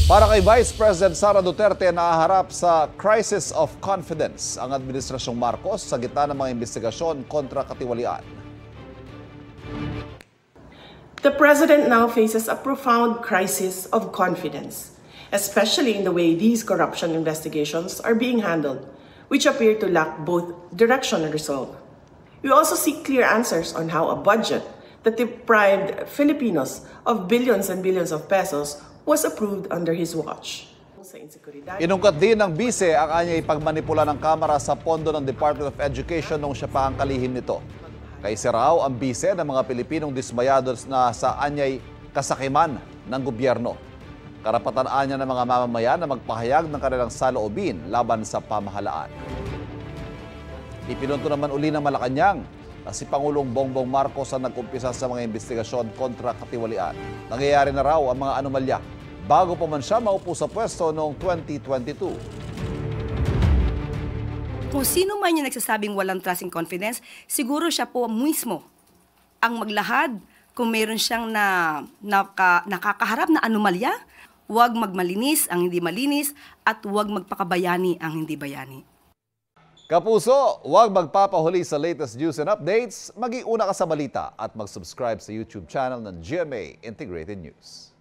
Para kay Vice President Sara Duterte, nahaharap sa crisis of confidence ang Administrasyong Marcos sa gitna ng mga investigasyon kontra katiwalian. The President now faces a profound crisis of confidence, especially in the way these corruption investigations are being handled, which appear to lack both direction and resolve. We also seek clear answers on how a budget that deprived Filipinos of billions and billions of pesos was approved under his watch. Inungkat din ng bise ang anyay pagmanipula ng Kamara sa pondo ng Department of Education nung siya pa ang kalihim nito. Kaisi raw ang bise ng mga Pilipinong dismayado na sa anyay kasakiman ng gobyerno. Karapatan anya ng mga mamamayan na magpahayag ng kanilang saloobin laban sa pamahalaan. Ipinunto naman uli ng Malacanang na si Pangulong Bongbong Marcos ang nag-umpisa sa mga investigasyon kontra katiwalian. Nangyayari na raw ang mga anomalya bago pa man siya maupo sa pwesto noong 2022. Kung sino man yung nagsasabing walang trust and confidence, siguro siya po mismo ang maglahad kung mayroon siyang nakakaharap na anomalya. Huwag magmalinis ang hindi malinis at huwag magpakabayani ang hindi bayani. Kapuso, huwag magpapahuli sa latest news and updates. Mag-iuna ka sa balita at mag-subscribe sa YouTube channel ng GMA Integrated News.